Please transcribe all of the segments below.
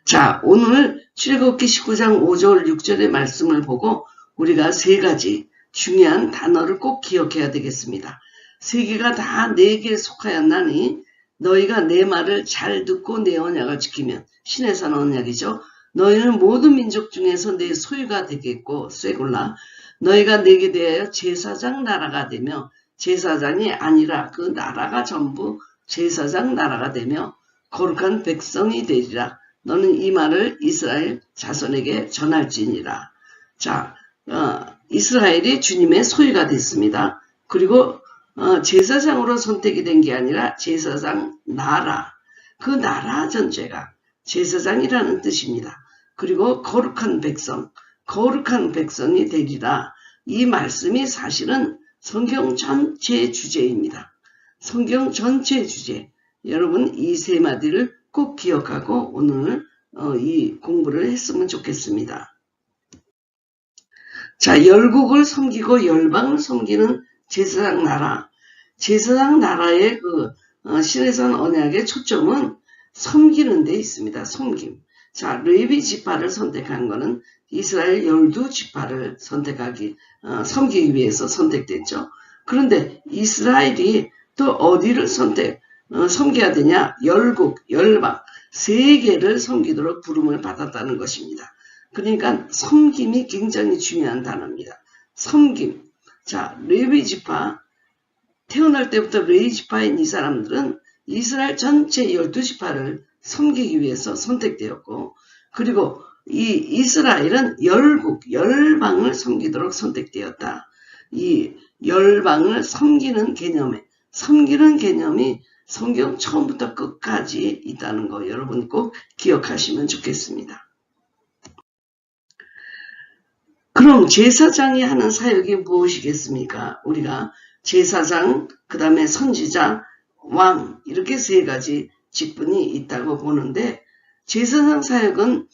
자, 오늘 출애굽기 19장 5절 6절의 말씀을 보고 우리가 세 가지 중요한 단어를 꼭 기억해야 되겠습니다. 세 개가 다 내게 속하였나니 너희가 내 말을 잘 듣고 내 언약을 지키면, 신의 산 언약이죠. 너희는 모든 민족 중에서 내 소유가 되겠고, 쇠골라 너희가 내게 대하여 제사장 나라가 되며, 제사장이 아니라 그 나라가 전부 제사장 나라가 되며 거룩한 백성이 되리라. 너는 이 말을 이스라엘 자손에게 전할지니라. 자, 이스라엘이 주님의 소유가 됐습니다. 그리고 제사장으로 선택이 된 게 아니라 제사장 나라, 그 나라 전체가 제사장이라는 뜻입니다. 그리고 거룩한 백성이 되리라. 이 말씀이 사실은 성경 전체의 주제입니다. 성경 전체의 주제. 여러분 이 세 마디를 꼭 기억하고 오늘 이 공부를 했으면 좋겠습니다. 자, 열국을 섬기고 열방을 섬기는 제사장 나라. 제사장 나라의 그 신의 산 언약의 초점은 섬기는 데 있습니다. 섬김. 자, 레위 지파를 선택한 것은 이스라엘 12지파를 섬기기 위해서 선택됐죠. 그런데 이스라엘이 또 어디를 섬겨야 되냐? 열국, 열방, 세 개를 섬기도록 부름을 받았다는 것입니다. 그러니까 섬김이 굉장히 중요한 단어입니다. 섬김. 자, 레위 지파, 태어날 때부터 레위 지파인 이 사람들은 이스라엘 전체 12지파를 섬기기 위해서 선택되었고, 그리고 이 이스라엘은 열국, 열방을 섬기도록 선택되었다. 이 열방을 섬기는 개념이 성경 처음부터 끝까지 있다는 거 여러분 꼭 기억하시면 좋겠습니다. 그럼 제사장이 하는 사역이 무엇이겠습니까? 우리가 제사장, 그 다음에 선지자, 왕 이렇게 세 가지 직분이 있다고 보는데, 제사장 사역은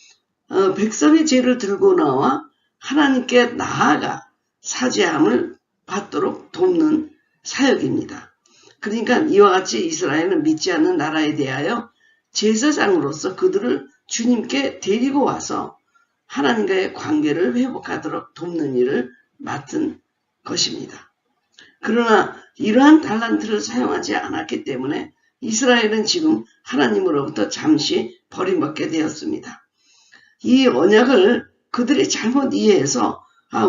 백성의 죄를 들고 나와 하나님께 나아가 사죄함을 받도록 돕는 사역입니다. 그러니까 이와 같이 이스라엘은 믿지 않는 나라에 대하여 제사장으로서 그들을 주님께 데리고 와서 하나님과의 관계를 회복하도록 돕는 일을 맡은 것입니다. 그러나 이러한 달란트를 사용하지 않았기 때문에 이스라엘은 지금 하나님으로부터 잠시 버림받게 되었습니다. 이 언약을 그들이 잘못 이해해서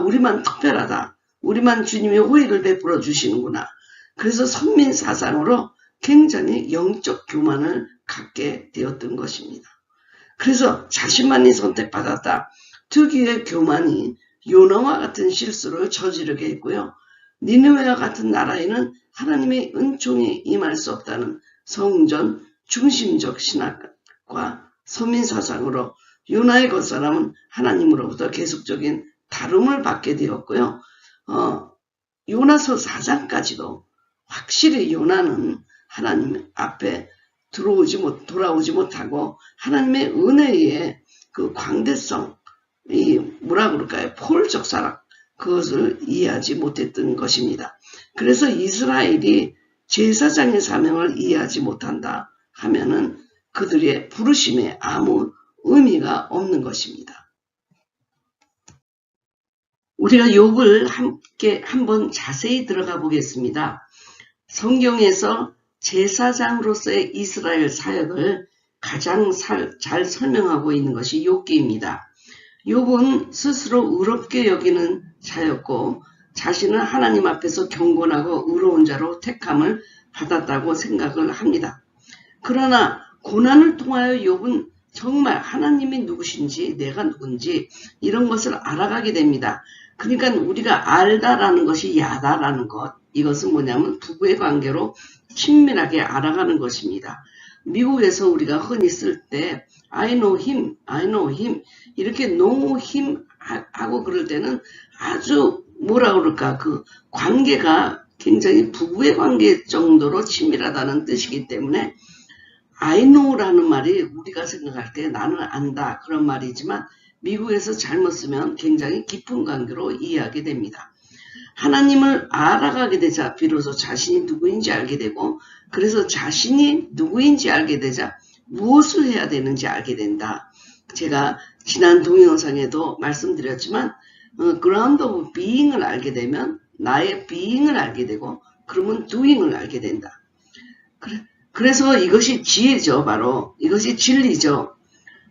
우리만 특별하다. 우리만 주님의 호의를 베풀어 주시는구나. 그래서 선민사상으로 굉장히 영적 교만을 갖게 되었던 것입니다. 그래서 자신만이 선택받았다. 특유의 교만이 요나와 같은 실수를 저지르게 했고요. 니느웨와 같은 나라에는 하나님의 은총이 임할 수 없다는 성전 중심적 신학과 선민사상으로 요나의 겉사람은 하나님으로부터 계속적인 다름을 받게 되었고요. 요나서 4장까지도 확실히 요나는 하나님 앞에 돌아오지 못하고 하나님의 은혜의 그 광대성, 포울적 사랑, 그것을 이해하지 못했던 것입니다. 그래서 이스라엘이 제사장의 사명을 이해하지 못한다 하면은 그들의 부르심에 아무 의미가 없는 것입니다. 우리가 욥을 함께 한번 자세히 들어가 보겠습니다. 성경에서 제사장으로서의 이스라엘 사역을 가장 잘 설명하고 있는 것이 욥기입니다. 욥은 스스로 의롭게 여기는 자였고 자신은 하나님 앞에서 경건하고 의로운 자로 택함을 받았다고 생각을 합니다. 그러나 고난을 통하여 욥은 정말 하나님이 누구신지 내가 누군지 이런 것을 알아가게 됩니다. 그러니까 우리가 알다라는 것이 야다라는 것, 이것은 뭐냐면 부부의 관계로 친밀하게 알아가는 것입니다. 미국에서 우리가 흔히 쓸 때 I know him 이렇게 know him 하고 그럴 때는 아주 그 관계가 굉장히 부부의 관계 정도로 친밀하다는 뜻이기 때문에 I know라는 말이 우리가 생각할 때 나는 안다 그런 말이지만 미국에서 잘못 쓰면 굉장히 깊은 관계로 이해하게 됩니다. 하나님을 알아가게 되자 비로소 자신이 누구인지 알게 되고, 그래서 자신이 누구인지 알게 되자 무엇을 해야 되는지 알게 된다. 제가 지난 동영상에도 말씀드렸지만 그라운드 오브 비잉을 알게 되면 나의 비잉을 알게 되고 그러면 doing을 알게 된다. 그래서 이것이 지혜죠. 바로 이것이 진리죠.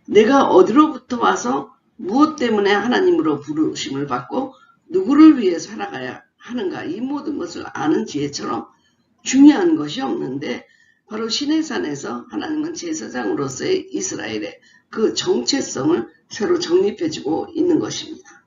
내가 어디로부터 와서 무엇 때문에 하나님으로 부르심을 받고 누구를 위해 살아가야 하는가, 이 모든 것을 아는 지혜처럼 중요한 것이 없는데 바로 시내산에서 하나님은 제사장으로서의 이스라엘의 그 정체성을 새로 정립해주고 있는 것입니다.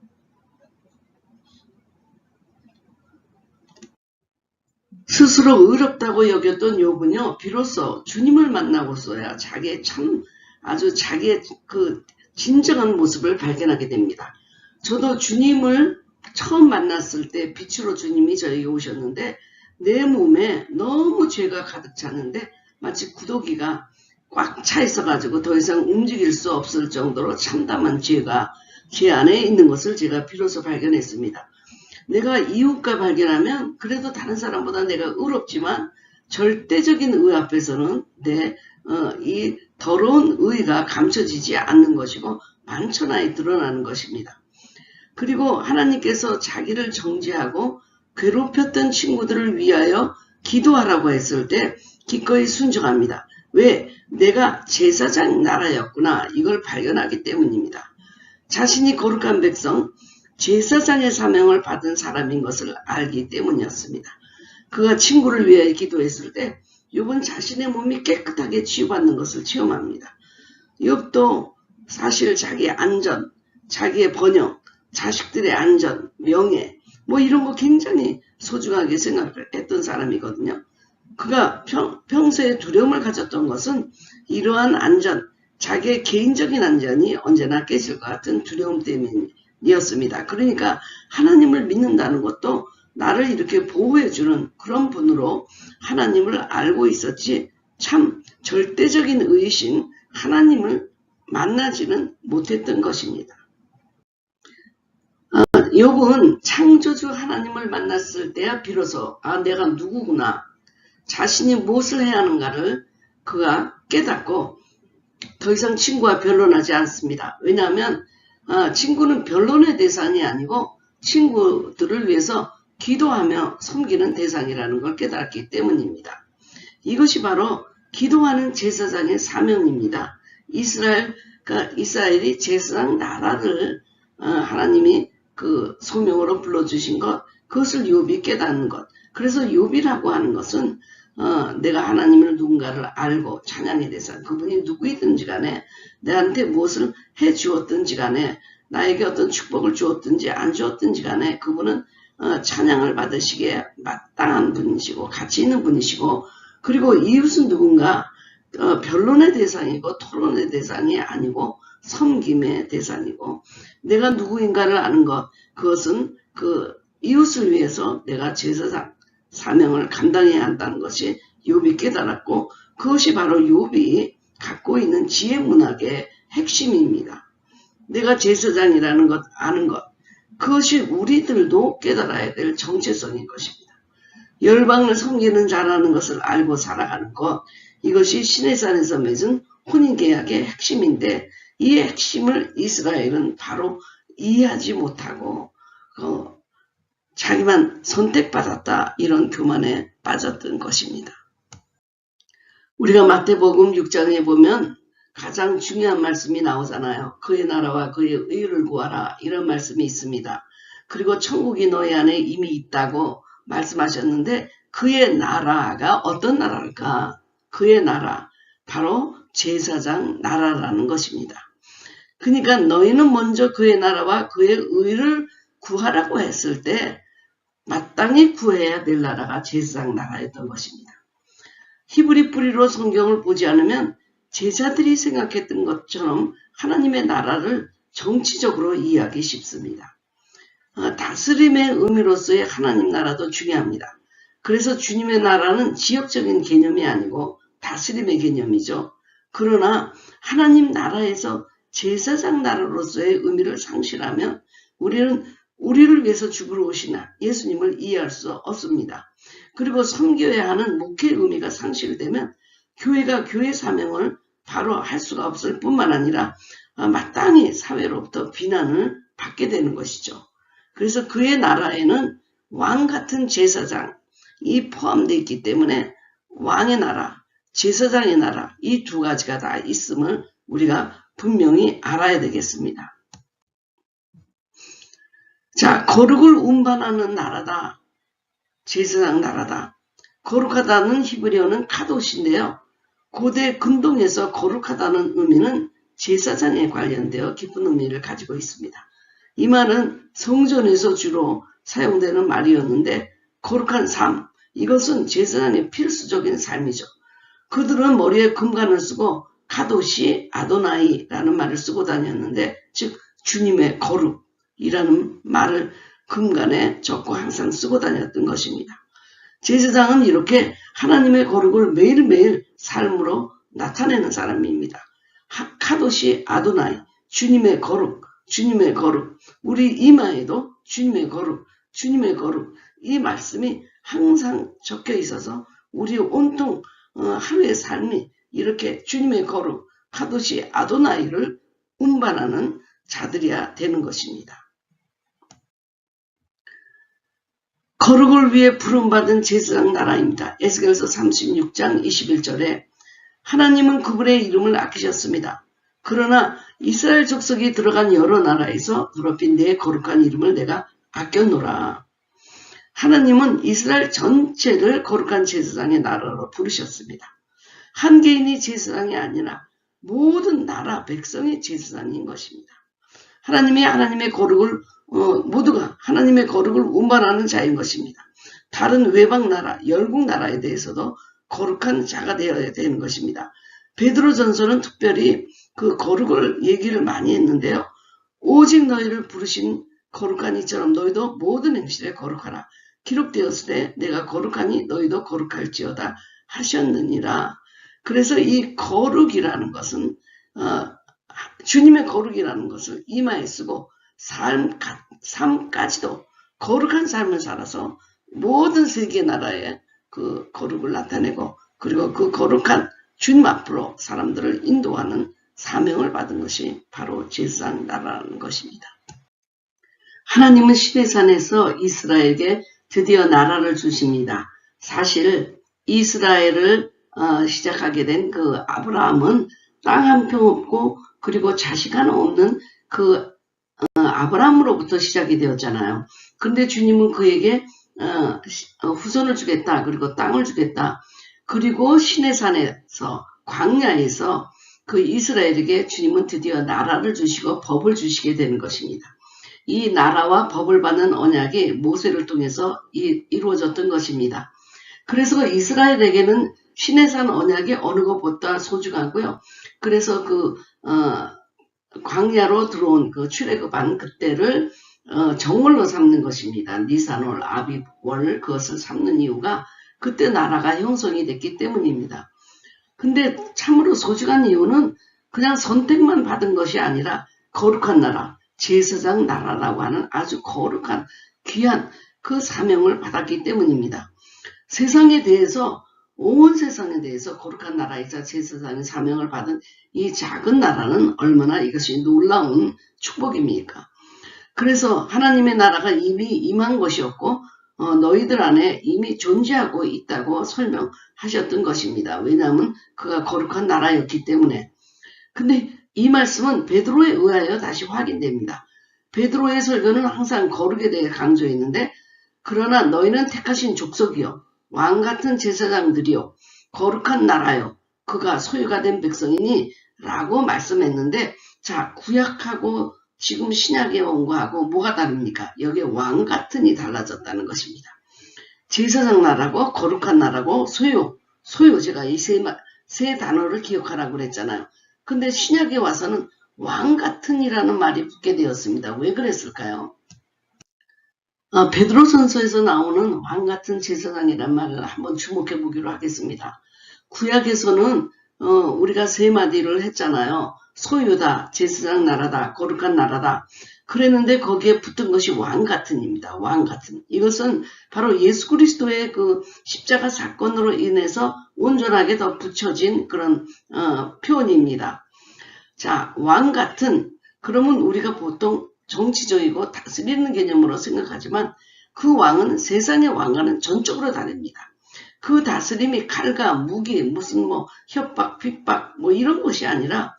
스스로 의롭다고 여겼던 욥은요, 비로소 주님을 만나고서야 자기의 자기의 그 진정한 모습을 발견하게 됩니다. 저도 주님을 처음 만났을 때 빛으로 주님이 저에게 오셨는데 내 몸에 너무 죄가 가득 찼는데 마치 구더기가 꽉 차 있어가지고 더 이상 움직일 수 없을 정도로 참담한 죄가 제 안에 있는 것을 제가 비로소 발견했습니다. 내가 이웃과 발견하면 그래도 다른 사람보다 내가 의롭지만 절대적인 의 앞에서는 이 더러운 의가 감춰지지 않는 것이고 만천하에 드러나는 것입니다. 그리고 하나님께서 자기를 정죄하고 괴롭혔던 친구들을 위하여 기도하라고 했을 때 기꺼이 순종합니다. 왜? 내가 제사장 나라였구나, 이걸 발견하기 때문입니다. 자신이 거룩한 백성, 제사장의 사명을 받은 사람인 것을 알기 때문이었습니다. 그가 친구를 위하여 기도했을 때 욥은 자신의 몸이 깨끗하게 치유받는 것을 체험합니다. 욥도 사실 자기의 안전, 자기의 번영, 자식들의 안전, 명예 뭐 이런 거 굉장히 소중하게 생각했던 사람이거든요. 그가 평소에 두려움을 가졌던 것은 이러한 안전, 자기의 개인적인 안전이 언제나 깨질 것 같은 두려움 때문이었습니다. 그러니까 하나님을 믿는다는 것도 나를 이렇게 보호해주는 그런 분으로 하나님을 알고 있었지, 참 절대적인 의이신 하나님을 만나지는 못했던 것입니다. 욥은 창조주 하나님을 만났을 때야 비로소 내가 누구구나, 자신이 무엇을 해야 하는가를 그가 깨닫고 더 이상 친구와 변론하지 않습니다. 왜냐하면 친구는 변론의 대상이 아니고 친구들을 위해서 기도하며 섬기는 대상이라는 걸 깨달았기 때문입니다. 이것이 바로 기도하는 제사장의 사명입니다. 이스라엘이 제사장 나라를 하나님이 그 소명으로 불러주신 것, 그것을 욥이 깨닫는 것. 그래서 욥이라고 하는 것은 내가 하나님을 누군가를 알고 찬양의 대상, 그분이 누구이든지 간에 내한테 무엇을 해 주었든지 간에 나에게 어떤 축복을 주었든지 안 주었든지 간에 그분은 찬양을 받으시기에 마땅한 분이시고 가치 있는 분이시고, 그리고 이웃은 누군가 변론의 대상이고 토론의 대상이 아니고 섬김의 대상이고, 내가 누구인가를 아는 것, 그것은 그 이웃을 위해서 내가 제사장 사명을 감당해야 한다는 것이 욥이 깨달았고, 그것이 바로 욥이 갖고 있는 지혜 문학의 핵심입니다. 내가 제사장이라는 것, 아는 것, 그것이 우리들도 깨달아야 될 정체성인 것입니다. 열방을 섬기는 자라는 것을 알고 살아가는 것, 이것이 시내산에서 맺은 혼인계약의 핵심인데, 이 핵심을 이스라엘은 바로 이해하지 못하고 자기만 선택받았다, 이런 교만에 빠졌던 것입니다. 우리가 마태복음 6장에 보면 가장 중요한 말씀이 나오잖아요. 그의 나라와 그의 의를 구하라, 이런 말씀이 있습니다. 그리고 천국이 너희 안에 이미 있다고 말씀하셨는데, 그의 나라가 어떤 나라일까? 그의 나라, 바로 제사장 나라라는 것입니다. 그러니까 너희는 먼저 그의 나라와 그의 의를 구하라고 했을 때 마땅히 구해야 될 나라가 제사장 나라였던 것입니다. 히브리 뿌리로 성경을 보지 않으면 제자들이 생각했던 것처럼 하나님의 나라를 정치적으로 이해하기 쉽습니다. 다스림의 의미로서의 하나님 나라도 중요합니다. 그래서 주님의 나라는 지역적인 개념이 아니고 다스림의 개념이죠. 그러나 하나님 나라에서 제사장 나라로서의 의미를 상실하면 우리를 위해서 죽으러 오신 예수님을 이해할 수 없습니다. 그리고 섬겨야 하는 목회의 의미가 상실되면 교회가 교회 사명을 바로 할 수가 없을 뿐만 아니라 마땅히 사회로부터 비난을 받게 되는 것이죠. 그래서 그의 나라에는 왕 같은 제사장이 포함되어 있기 때문에 왕의 나라, 제사장의 나라 이 두 가지가 다 있음을 우리가 분명히 알아야 되겠습니다. 자, 거룩을 운반하는 나라다. 제사장 나라다. 거룩하다는 히브리어는 카도시인데요. 고대 근동에서 거룩하다는 의미는 제사장에 관련되어 깊은 의미를 가지고 있습니다. 이 말은 성전에서 주로 사용되는 말이었는데 거룩한 삶, 이것은 제사장의 필수적인 삶이죠. 그들은 머리에 금관을 쓰고 카도시 아도나이라는 말을 쓰고 다녔는데 즉 주님의 거룩이라는 말을 금관에 적고 항상 쓰고 다녔던 것입니다. 제사장은 이렇게 하나님의 거룩을 매일매일 삶으로 나타내는 사람입니다. 카도시 아도나이, 주님의 거룩, 주님의 거룩, 우리 이마에도 주님의 거룩, 주님의 거룩, 이 말씀이 항상 적혀 있어서 우리 온통 하루의 삶이 이렇게 주님의 거룩, 카도시 아도나이를 운반하는 자들이야 되는 것입니다. 거룩을 위해 부름받은 제사장 나라입니다. 에스겔서 36장 21절에 하나님은 그분의 이름을 아끼셨습니다. 그러나 이스라엘 족속이 들어간 여러 나라에서 더럽힌 내 거룩한 이름을 내가 아껴노라. 하나님은 이스라엘 전체를 거룩한 제사장의 나라로 부르셨습니다. 한 개인이 제사장이 아니라 모든 나라 백성이 제사장인 것입니다. 하나님이 하나님의 거룩을 모두가 하나님의 거룩을 운반하는 자인 것입니다. 다른 외방 나라, 열국 나라에 대해서도 거룩한 자가 되어야 되는 것입니다. 베드로전서는 특별히 그 거룩을 얘기를 많이 했는데요. 오직 너희를 부르신 거룩한 이처럼 너희도 모든 행실에 거룩하라. 기록되었을 때 내가 거룩하니 너희도 거룩할지어다 하셨느니라. 그래서 이 거룩이라는 것은 주님의 거룩이라는 것을 이마에 쓰고 삶까지도 거룩한 삶을 살아서 모든 세계 나라에 그 거룩을 나타내고 그리고 그 거룩한 주님 앞으로 사람들을 인도하는 사명을 받은 것이 바로 제사장 나라라는 것입니다. 하나님은 시내산에서 이스라엘에게 드디어 나라를 주십니다. 사실 이스라엘을 시작하게 된 그 아브라함은 땅 한 평 없고 그리고 자식 하나 없는 그 아브라함으로부터 시작이 되었잖아요. 근데 주님은 그에게 후손을 주겠다. 그리고 땅을 주겠다. 그리고 시내산에서 광야에서 그 이스라엘에게 주님은 드디어 나라를 주시고 법을 주시게 되는 것입니다. 이 나라와 법을 받는 언약이 모세를 통해서 이루어졌던 것입니다. 그래서 이스라엘에게는 시내산 언약이 어느 것보다 소중하고요. 그래서 그 광야로 들어온 그 출애굽한 그때를 정월로 삼는 것입니다. 니산월, 아비월 그것을 삼는 이유가 그때 나라가 형성이 됐기 때문입니다. 근데 참으로 소중한 이유는 그냥 선택만 받은 것이 아니라 거룩한 나라, 제사장 나라라고 하는 아주 거룩한 귀한 그 사명을 받았기 때문입니다. 세상에 대해서 온 세상에 대해서 거룩한 나라이자 제사장의 사명을 받은 이 작은 나라는 얼마나 이것이 놀라운 축복입니까? 그래서 하나님의 나라가 이미 임한 것이었고 너희들 안에 이미 존재하고 있다고 설명하셨던 것입니다. 왜냐하면 그가 거룩한 나라였기 때문에. 근데 이 말씀은 베드로에 의하여 다시 확인됩니다. 베드로의 설교는 항상 거룩에 대해 강조했는데 그러나 너희는 택하신 족속이요 왕같은 제사장들이요 거룩한 나라요 그가 소유가 된 백성이니 라고 말씀했는데 자 구약하고 지금 신약에 온 거하고 뭐가 다릅니까? 여기에 왕같은이 달라졌다는 것입니다. 제사장 나라고 거룩한 나라고 소유 제가 이 세 단어를 기억하라고 그랬잖아요. 근데 신약에 와서는 왕같은이라는 말이 붙게 되었습니다. 왜 그랬을까요? 베드로전서에서 나오는 왕같은 제사장이라는 말을 한번 주목해 보기로 하겠습니다. 구약에서는 우리가 세 마디를 했잖아요. 소유다, 제사장 나라다, 거룩한 나라다. 그랬는데 거기에 붙은 것이 왕같은입니다. 왕같은. 이것은 바로 예수 그리스도의 그 십자가 사건으로 인해서 온전하게 더 붙여진 그런 표현입니다. 자, 왕 같은, 그러면 우리가 보통 정치적이고 다스리는 개념으로 생각하지만 그 왕은 세상의 왕과는 전적으로 다릅니다. 그 다스림이 칼과 무기, 무슨 협박, 핍박 이런 것이 아니라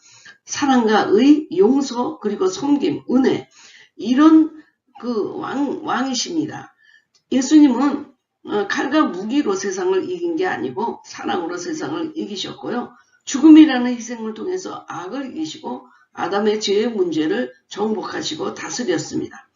사랑과 의, 용서, 그리고 섬김, 은혜, 이런 그 왕이십니다. 예수님은 칼과 무기로 세상을 이긴 게 아니고 사랑으로 세상을 이기셨고요. 죽음이라는 희생을 통해서 악을 이기시고 아담의 죄의 문제를 정복하시고 다스렸습니다.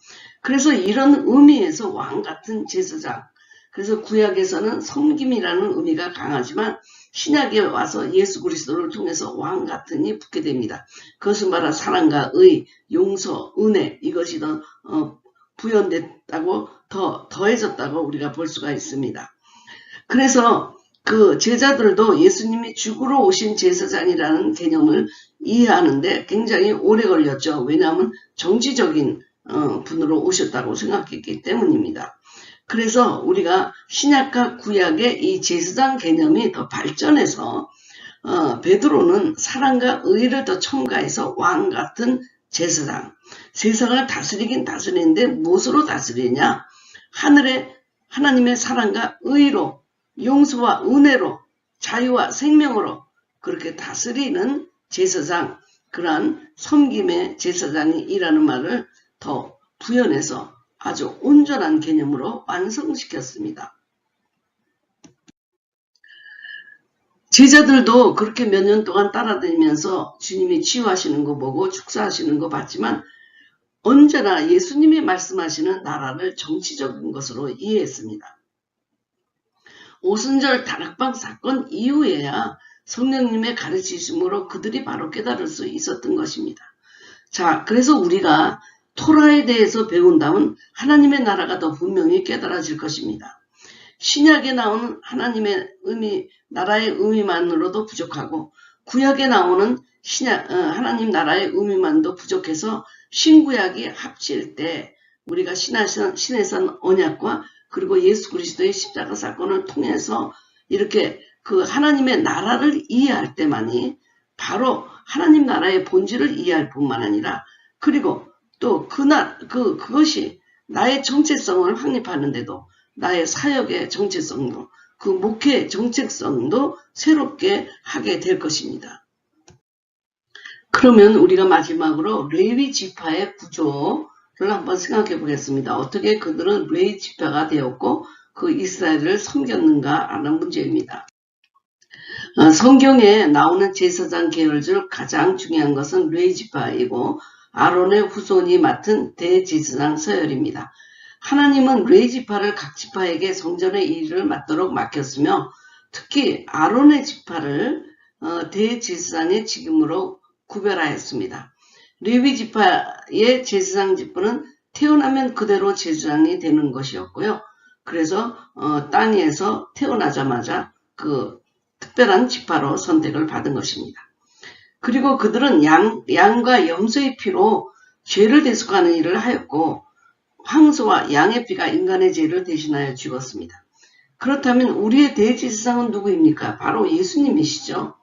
그래서 이런 의미에서 왕 같은 제사장, 그래서 구약에서는 섬김이라는 의미가 강하지만 신약에 와서 예수 그리스도를 통해서 왕 같은이 붙게 됩니다. 그것은 바로 사랑과 의, 용서, 은혜, 이것이 더 부연됐다고 더해졌다고 우리가 볼 수가 있습니다. 그래서 그 제자들도 예수님이 죽으러 오신 제사장이라는 개념을 이해하는데 굉장히 오래 걸렸죠. 왜냐하면 정치적인 분으로 오셨다고 생각했기 때문입니다. 그래서 우리가 신약과 구약의 이 제사장 개념이 더 발전해서 베드로는 사랑과 의를 더 첨가해서 왕 같은 제사장, 세상을 다스리긴 다스리는데 무엇으로 다스리냐? 하나님의 사랑과 의로, 용서와 은혜로, 자유와 생명으로 그렇게 다스리는 제사장, 그러한 섬김의 제사장이라는 말을 더 부연해서 아주 온전한 개념으로 완성시켰습니다. 제자들도 그렇게 몇 년 동안 따라다니면서 주님이 치유하시는 거 보고 축사하시는 거 봤지만 언제나 예수님이 말씀하시는 나라를 정치적인 것으로 이해했습니다. 오순절 다락방 사건 이후에야 성령님의 가르치심으로 그들이 바로 깨달을 수 있었던 것입니다. 자, 그래서 우리가 토라에 대해서 배운다면 하나님의 나라가 더 분명히 깨달아질 것입니다. 신약에 나오는 하나님의 의미, 나라의 의미만으로도 부족하고 구약에 나오는 하나님 나라의 의미만도 부족해서 신구약이 합칠 때 우리가 신해산 언약과 그리고 예수 그리스도의 십자가 사건을 통해서 이렇게 그 하나님의 나라를 이해할 때만이 바로 하나님 나라의 본질을 이해할 뿐만 아니라 그리고 또 그것이 나의 정체성을 확립하는데도 나의 사역의 정체성도 그 목회의 정체성도 새롭게 하게 될 것입니다. 그러면 우리가 마지막으로 레위 지파의 구조를 한번 생각해 보겠습니다. 어떻게 그들은 레위 지파가 되었고 그 이스라엘을 섬겼는가 하는 문제입니다. 성경에 나오는 제사장 계열 중 가장 중요한 것은 레위 지파이고 아론의 후손이 맡은 대제사장 서열입니다. 하나님은 레위 지파를 각 지파에게 성전의 일을 맡도록 맡겼으며 특히 아론의 지파를 대제사장의 직임으로 구별하였습니다. 레위 지파의 제사장 직분은 태어나면 그대로 제사장이 되는 것이었고요. 그래서 땅 위에서 태어나자마자 그 특별한 지파로 선택을 받은 것입니다. 그리고 그들은 양과 염소의 피로 죄를 대속하는 일을 하였고 황소와 양의 피가 인간의 죄를 대신하여 죽었습니다. 그렇다면 우리의 대제사장은 누구입니까? 바로 예수님이시죠.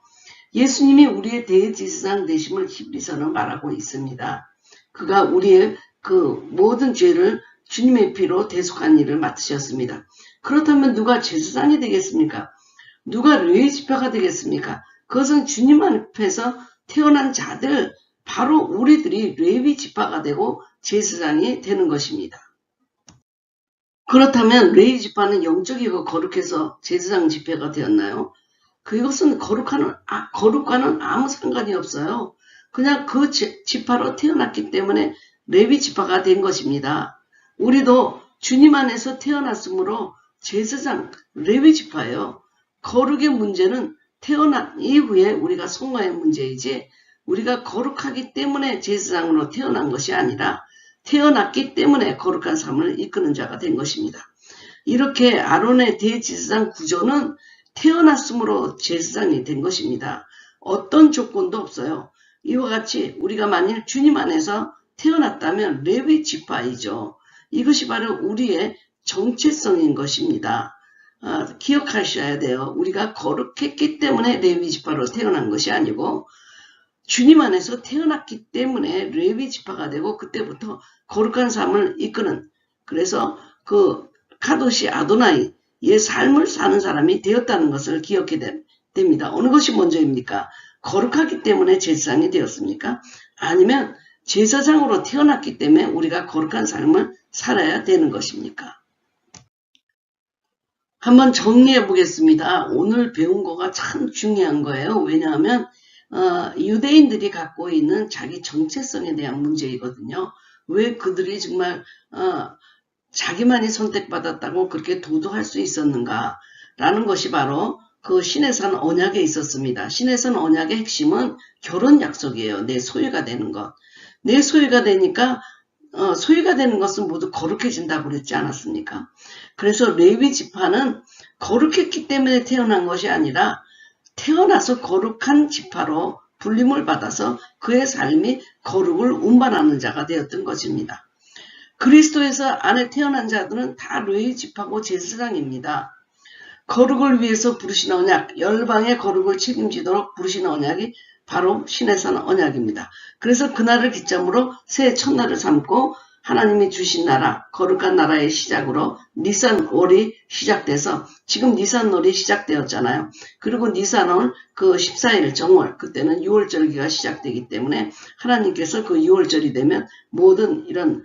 예수님이 우리의 대제사장 되심을 히브리서는 말하고 있습니다. 그가 우리의 그 모든 죄를 주님의 피로 대속한 일을 맡으셨습니다. 그렇다면 누가 제사장이 되겠습니까? 누가 레위 지파가 되겠습니까? 그것은 주님 앞에서 태어난 자들, 바로 우리들이 레위 지파가 되고 제사장이 되는 것입니다. 그렇다면 레위 지파는 영적이고 거룩해서 제사장 지파가 되었나요? 그것은 거룩과는 아무 상관이 없어요. 그냥 그 지파로 태어났기 때문에 레위 지파가 된 것입니다. 우리도 주님 안에서 태어났으므로 제사장, 레위 지파예요. 거룩의 문제는 태어난 이후에 우리가 성화의 문제이지 우리가 거룩하기 때문에 제사장으로 태어난 것이 아니라 태어났기 때문에 거룩한 삶을 이끄는 자가 된 것입니다. 이렇게 아론의 대제사장 구조는 태어났으므로 제사장이 된 것입니다. 어떤 조건도 없어요. 이와 같이 우리가 만일 주님 안에서 태어났다면 레위 지파이죠. 이것이 바로 우리의 정체성인 것입니다. 기억하셔야 돼요. 우리가 거룩했기 때문에 레위 지파로 태어난 것이 아니고 주님 안에서 태어났기 때문에 레위 지파가 되고 그때부터 거룩한 삶을 이끄는, 그래서 그 카도시 아도나이 의 삶을 사는 사람이 되었다는 것을 기억해야 됩니다. 어느 것이 먼저입니까? 거룩하기 때문에 제사장이 되었습니까? 아니면 제사장으로 태어났기 때문에 우리가 거룩한 삶을 살아야 되는 것입니까? 한번 정리해 보겠습니다. 오늘 배운 거가 참 중요한 거예요. 왜냐하면 유대인들이 갖고 있는 자기 정체성에 대한 문제이거든요. 왜 그들이 정말 자기만이 선택받았다고 그렇게 도도할 수 있었는가 라는 것이 바로 그 시내산 언약에 있었습니다. 시내산 언약의 핵심은 결혼 약속이에요. 내 소유가 되는 것. 내 소유가 되니까 소유가 되는 것은 모두 거룩해진다고 그랬지 않았습니까? 그래서 레위 지파는 거룩했기 때문에 태어난 것이 아니라 태어나서 거룩한 지파로 불림을 받아서 그의 삶이 거룩을 운반하는 자가 되었던 것입니다. 그리스도에서 안에 태어난 자들은 다 레위 지파고 제사장입니다. 거룩을 위해서 부르신 언약, 열방의 거룩을 책임지도록 부르신 언약이 바로 시내산 언약입니다. 그래서 그날을 기점으로 새해 첫날을 삼고 하나님이 주신 나라, 거룩한 나라의 시작으로 니산월이 시작돼서 지금 니산월이 시작되었잖아요. 그리고 니산월 그 14일 정월, 그때는 6월절기가 시작되기 때문에 하나님께서 그 6월절이 되면 모든 이런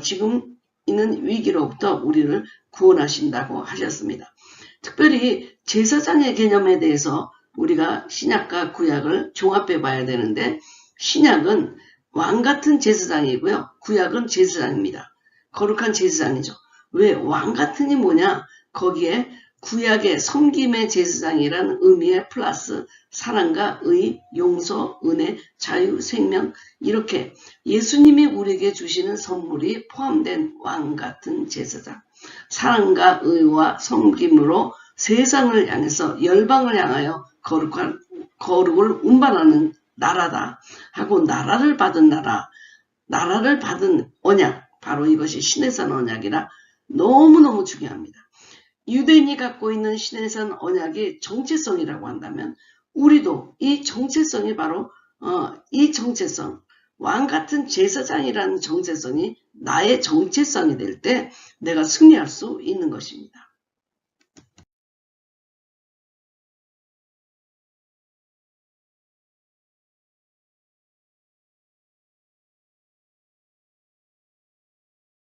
지금 있는 위기로부터 우리를 구원하신다고 하셨습니다. 특별히 제사장의 개념에 대해서 우리가 신약과 구약을 종합해 봐야 되는데, 신약은 왕같은 제사장이고요. 구약은 제사장입니다. 거룩한 제사장이죠. 왜 왕같은이 뭐냐? 거기에 구약의 섬김의 제사장이라는 의미의 플러스 사랑과 의, 용서, 은혜, 자유, 생명, 이렇게 예수님이 우리에게 주시는 선물이 포함된 왕같은 제사장. 사랑과 의와 섬김으로 세상을 향해서 열방을 향하여 거룩을 운반하는 나라다 하고, 나라를 받은 나라, 나라를 받은 언약, 바로 이것이 시내산 언약이라 너무너무 중요합니다. 유대인이 갖고 있는 시내산 언약이 정체성이라고 한다면 우리도 이 정체성이 바로 이 정체성, 왕같은 제사장이라는 정체성이 나의 정체성이 될 때 내가 승리할 수 있는 것입니다.